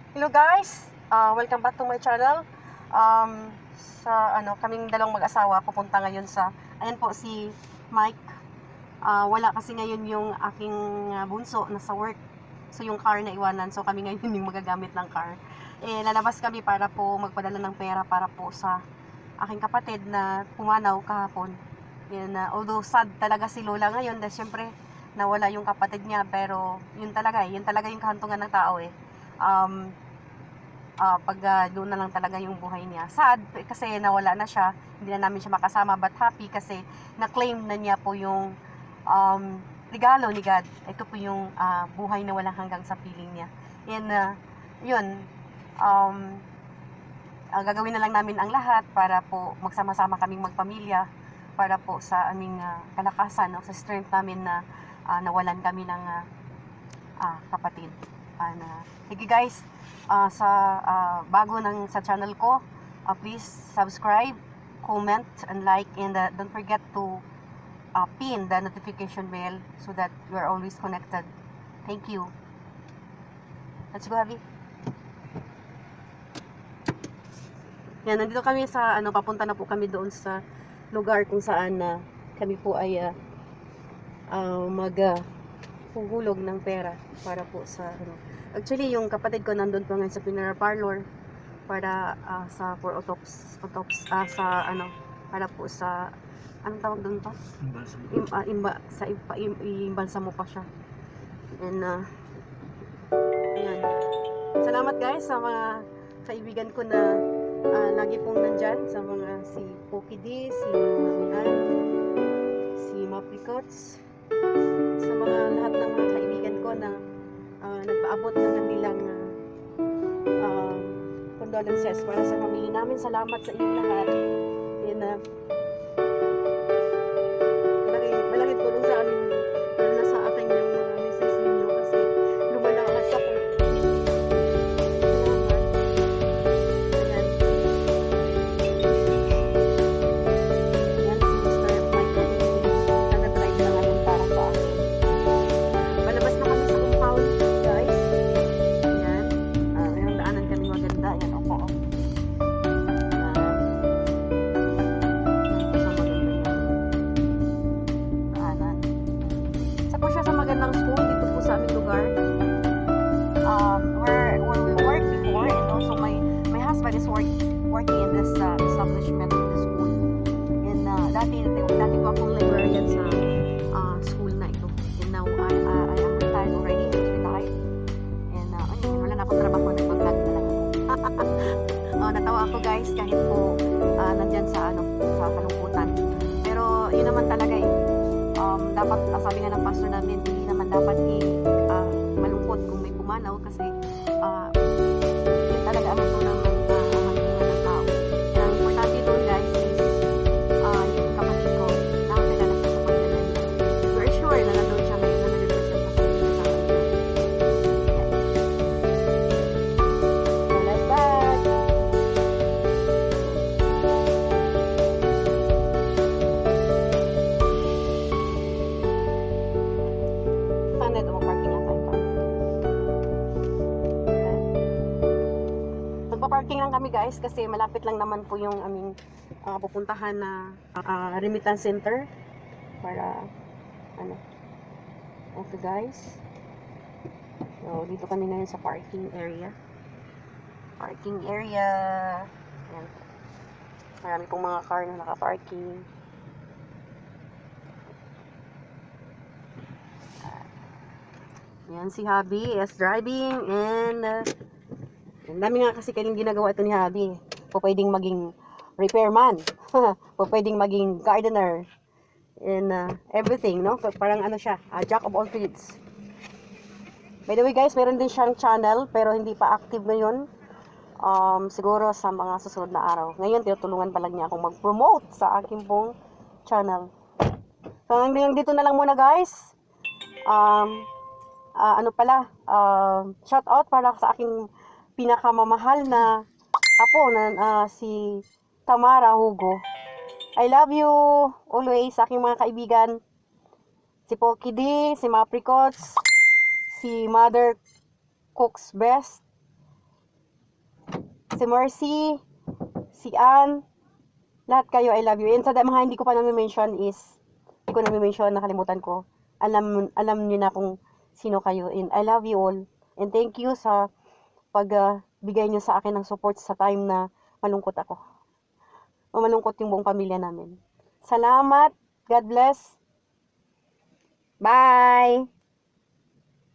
Hello guys, welcome back to my channel. Kaming dalawang mag-asawa pupunta ngayon sa, ayan po si Mike. Wala kasi ngayon yung aking bunso nasa work. So yung car na iwanan, so kami ngayon yung magagamit ng car. Lalabas kami para po magpadala ng pera para po sa aking kapatid na pumanaw kahapon. Although sad talaga si Lola ngayon dahil syempre nawala yung kapatid niya, pero yun talaga yung kahantungan ng tao eh. Doon na lang talaga yung buhay niya. Sad kasi nawala na siya, hindi na namin siya makasama, but happy kasi na-claim na niya po yung regalo ni God. Ito po yung buhay na walang hanggang sa piling niya. Gagawin na lang namin ang lahat para po magsama-sama kaming magpamilya, para po sa aming kalakasan, sa strength namin na nawalan kami ng kapatid. Thank you guys bago sa channel ko. Please subscribe, comment, and like, and don't forget to pin the notification bell so that you are always connected. Thank you. Let's go, Abby. Yan, nandito kami sa papunta na po kami doon sa lugar kung saan kami po ay huhulog ng pera para po sa Actually, yung kapatid ko nandun po ngayon sa funeral parlor para for para po sa anong tawag doon pa? Imbalsamo pa siya. And ayan. Salamat guys sa mga kaibigan ko na lagi pong nandyan, sa mga si Poki D, si Mamian, si Mapricots, sa mga lahat ng mga kaibigan ko na nagpaabot ng kanilang condolences para sa pamilya namin. Salamat sa inyong lahat. Malaking tulong sa amin, lalo na sa akin yung mga message ninyo kasi lumalakas ako. Magandang school dito po sa aming lugar, where we work before, and also my husband is working in this establishment, in the school. And dati po akong librarian sa school na ito, and now I am retired already, retired, and wala na akong trabaho, nag-vlog na lang ako. Natawa ako guys kahit po nandyan sa kalungkutan, pero yun naman talaga dapat, sabi nga ng pastor namin, hindi naman dapat malungkot kung may pumanaw kasi yun talaga ang tunang ng tao. Ang importante doon guys is yung kapatid ko, nakakilala siya sa pagdanan. We're sure na nandun siya ngayon na nag-represent sa pagdanan. So like that. Magpa-parking lang kami guys kasi malapit lang naman po yung aming pupuntahan na remittance center para okay guys. So dito kami ngayon sa parking area. Ayan. Marami pong mga car na naka-parking. Yan si Habi is driving, and ang dami nga kasi kanyang ginagawa ito ni Habi. Pwedeng maging repairman, pwedeng maging gardener, and everything, no? Parang siya, jack of all trades. By the way guys, meron din siyang channel pero hindi pa active ngayon. Siguro sa mga susunod na araw. Ngayon, tinutulungan pa lang niya akong mag-promote sa aking pong channel. So hanggang dito na lang muna guys. Shout out para sa aking pinakamamahal na apo na si Tamara Hugo. I love you always, sa aking mga kaibigan. Si Poki D, si Mapricots, si Mother Cooks Best, si Mercy, si Ann, lahat kayo, I love you. And sa mga hindi ko pa na-mention is, hindi ko na-mention, nakalimutan ko. Alam niyo na kung sino kayo. And I love you all. And thank you sa pagbigay niyo sa akin ng support sa time na malungkot ako. O malungkot yung buong pamilya namin. Salamat. God bless. Bye!